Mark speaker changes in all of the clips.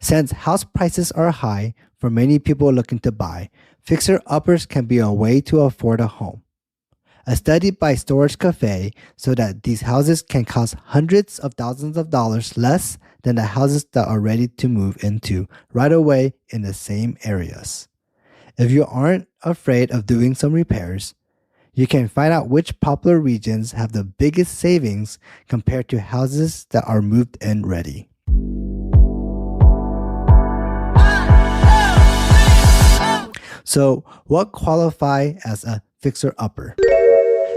Speaker 1: Since house prices are high for many people looking to buy, fixer-uppers can be a way to afford a home. A study by Storage Cafe showed that these houses can cost hundreds of thousands of dollars less than the houses that are ready to move into right away in the same areas. If you aren't afraid of doing some repairs, you can find out which popular regions have the biggest savings compared to houses that are moved in ready. So, what qualify as a fixer-upper?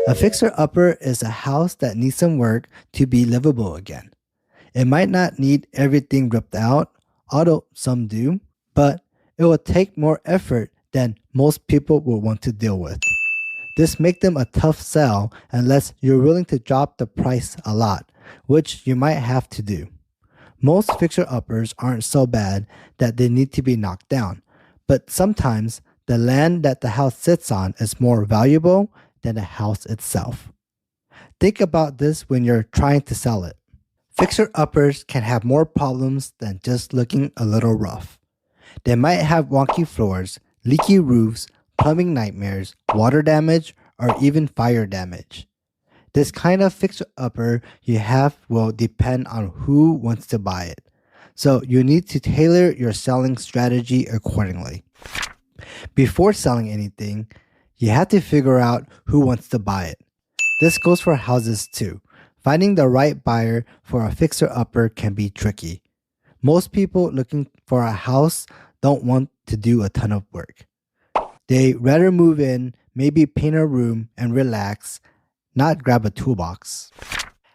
Speaker 1: A fixer-upper is a house that needs some work to be livable again. It might not need everything ripped out, although some do, but it will take more effort than most people will want to deal with. This makes them a tough sell unless you're willing to drop the price a lot, which you might have to do. Most fixer-uppers aren't so bad that they need to be knocked down, but sometimes the land that the house sits on is more valuable than the house itself. Think about this when you're trying to sell it. Fixer-uppers can have more problems than just looking a little rough. They might have wonky floors, leaky roofs, plumbing nightmares, water damage, or even fire damage. This kind of fixer-upper you have will depend on who wants to buy it, so you need to tailor your selling strategy accordingly. Before selling anything, you have to figure out who wants to buy it. This goes for houses too. Finding the right buyer for a fixer-upper can be tricky. Most people looking for a house don't want to do a ton of work. They rather move in, maybe paint a room and relax, not grab a toolbox.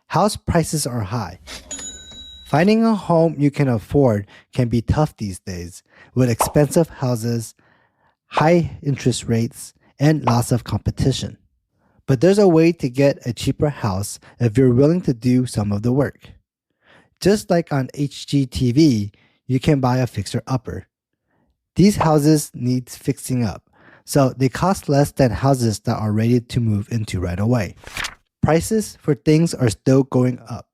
Speaker 1: House prices are high. Finding a home you can afford can be tough these days with expensive houses, high interest rates, and lots of competition. But there's a way to get a cheaper house if you're willing to do some of the work. Just like on HGTV, you can buy a fixer-upper. These houses need fixing up, so they cost less than houses that are ready to move into right away. Prices for things are still going up,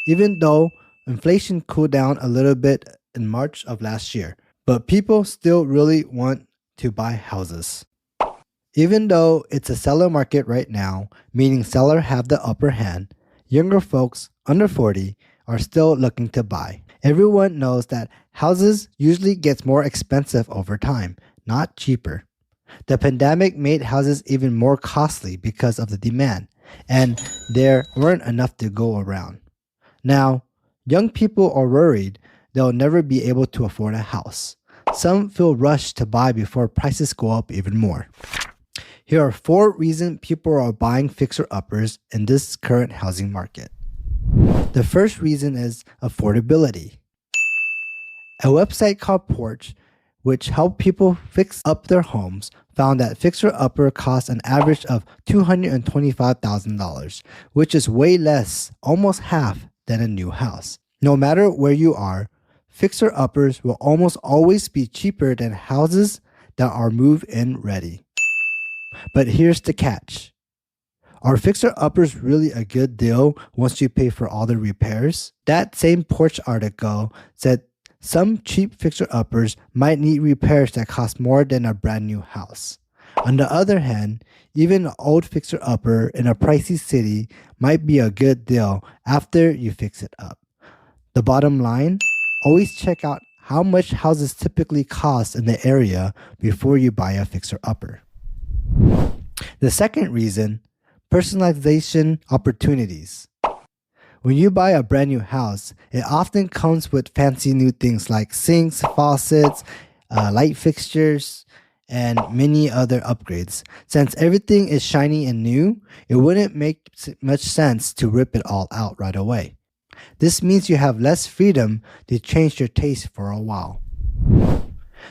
Speaker 1: even though inflation cooled down a little bit in March of last year. But people still really want to buy houses. Even though it's a seller market right now, meaning sellers have the upper hand, younger folks under 40 are still looking to buy. Everyone knows that houses usually get more expensive over time, not cheaper. The pandemic made houses even more costly because of the demand, and there weren't enough to go around. Now, young people are worried they'll never be able to afford a house. Some feel rushed to buy before prices go up even more. Here are 4 reasons people are buying fixer-uppers in this current housing market. The first reason is affordability. A website called Porch, which helped people fix up their homes, found that fixer-upper costs an average of $225,000, which is way less, almost half, than a new house. No matter where you are, fixer-uppers will almost always be cheaper than houses that are move-in ready. But here's the catch. Are fixer-uppers really a good deal once you pay for all the repairs? That same Porch article said some cheap fixer-uppers might need repairs that cost more than a brand new house. On the other hand, even an old fixer-upper in a pricey city might be a good deal after you fix it up. The bottom line, always check out how much houses typically cost in the area before you buy a fixer-upper. The second reason, personalization opportunities. When you buy a brand new house, it often comes with fancy new things like sinks, faucets, light fixtures, and many other upgrades. Since everything is shiny and new, it wouldn't make much sense to rip it all out right away. This means you have less freedom to change your taste for a while.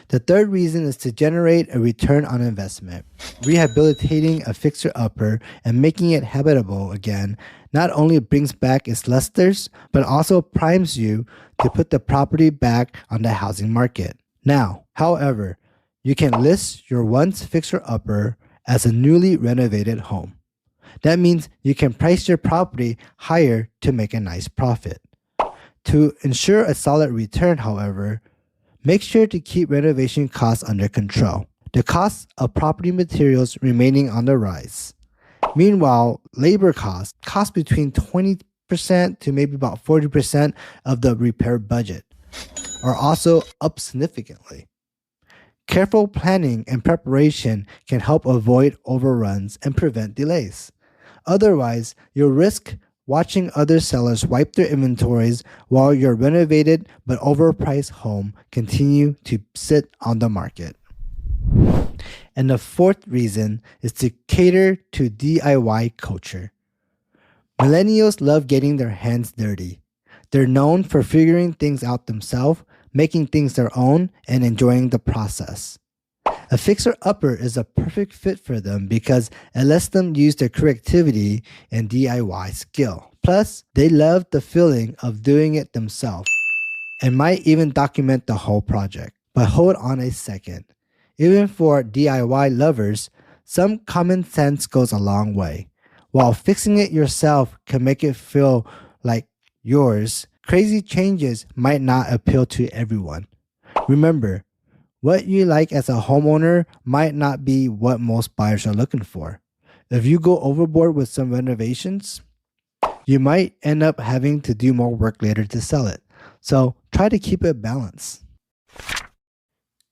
Speaker 1: The third reason is to generate a return on investment. Rehabilitating a fixer-upper and making it habitable again not only brings back its lusters, but also primes you to put the property back on the housing market. Now, however, you can list your once fixer-upper as a newly renovated home. That means you can price your property higher to make a nice profit. To ensure a solid return, however, Make sure to keep renovation costs under control. The cost of property materials remaining on the rise. Meanwhile, labor costs cost between 20% to maybe about 40% of the repair budget are also up significantly. Careful planning and preparation can help avoid overruns and prevent delays. Otherwise, you'll risk watching other sellers wipe their inventories while your renovated but overpriced home continue to sit on the market. And the fourth reason is to cater to DIY culture. Millennials love getting their hands dirty. They're known for figuring things out themselves, making things their own, and enjoying the process. A fixer-upper is a perfect fit for them because it lets them use their creativity and DIY skill. Plus, they love the feeling of doing it themselves and might even document the whole project. But hold on a second. Even for DIY lovers, some common sense goes a long way. While fixing it yourself can make it feel like yours, crazy changes might not appeal to everyone. Remember, what you like as a homeowner might not be what most buyers are looking for. If you go overboard with some renovations, you might end up having to do more work later to sell it. So try to keep it balanced.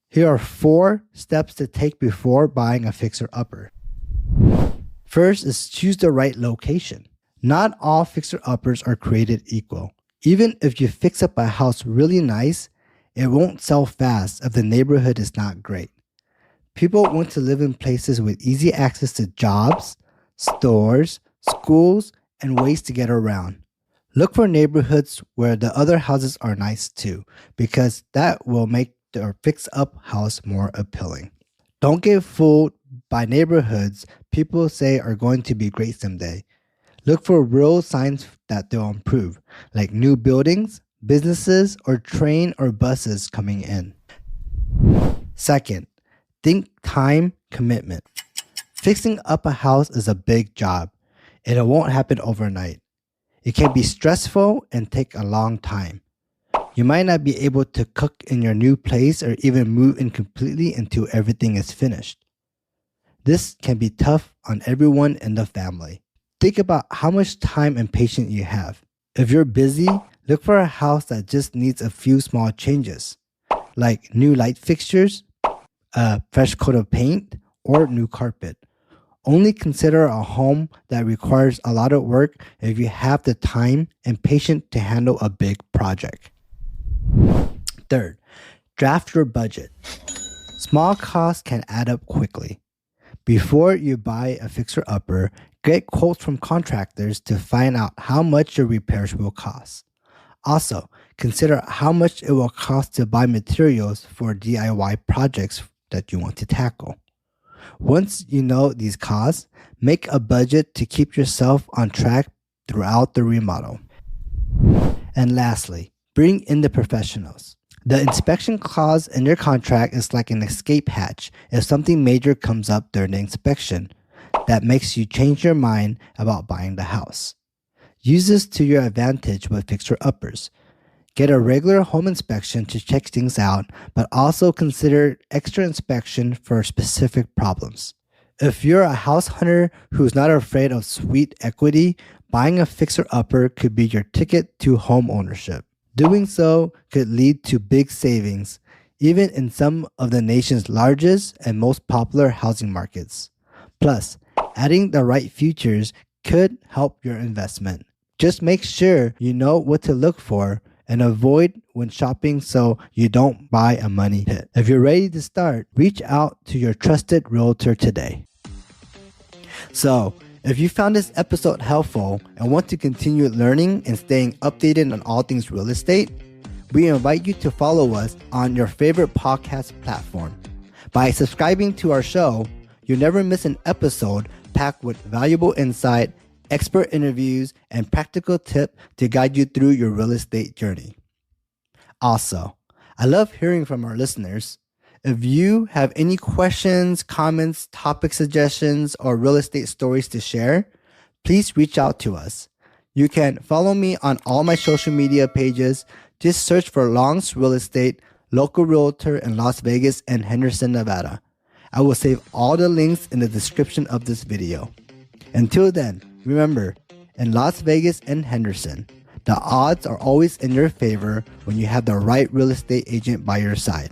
Speaker 1: Here are 4 steps to take before buying a fixer-upper. First is choose the right location. Not all fixer-uppers are created equal. Even if you fix up a house really nice, it won't sell fast if the neighborhood is not great. People want to live in places with easy access to jobs, stores, schools, and ways to get around. Look for neighborhoods where the other houses are nice too, because that will make their fix-up house more appealing. Don't get fooled by neighborhoods people say are going to be great someday. Look for real signs that they'll improve, like new buildings, businesses, or train or buses coming in. Second, think time commitment. Fixing up a house is a big job, and it won't happen overnight. It can be stressful and take a long time. You might not be able to cook in your new place or even move in completely until everything is finished. This can be tough on everyone in the family. Think about how much time and patience you have. If you're busy, look for a house that just needs a few small changes, like new light fixtures, a fresh coat of paint, or new carpet. Only consider a home that requires a lot of work if you have the time and patience to handle a big project. Third, draft your budget. Small costs can add up quickly. Before you buy a fixer-upper, get quotes from contractors to find out how much your repairs will cost. Also, consider how much it will cost to buy materials for DIY projects that you want to tackle. Once you know these costs, make a budget to keep yourself on track throughout the remodel. And lastly, bring in the professionals. The inspection clause in your contract is like an escape hatch if something major comes up during the inspection that makes you change your mind about buying the house. Use this to your advantage with fixer-uppers. Get a regular home inspection to check things out, but also consider extra inspection for specific problems. If you're a house hunter who's not afraid of sweet equity, buying a fixer-upper could be your ticket to home ownership. Doing so could lead to big savings, even in some of the nation's largest and most popular housing markets. Plus, adding the right features could help your investment. Just make sure you know what to look for and avoid when shopping so you don't buy a money pit. If you're ready to start, reach out to your trusted realtor today. So, if you found this episode helpful and want to continue learning and staying updated on all things real estate, we invite you to follow us on your favorite podcast platform. By subscribing to our show, you'll never miss an episode packed with valuable insight, expert interviews, and practical tips to guide you through your real estate journey. Also, I love hearing from our listeners. If you have any questions, comments, topic suggestions, or real estate stories to share, please reach out to us. You can follow me on all my social media pages. Just search for Long's Real Estate, local realtor in Las Vegas and Henderson, Nevada. I will save all the links in the description of this video. Until then, remember, in Las Vegas and Henderson, the odds are always in your favor when you have the right real estate agent by your side.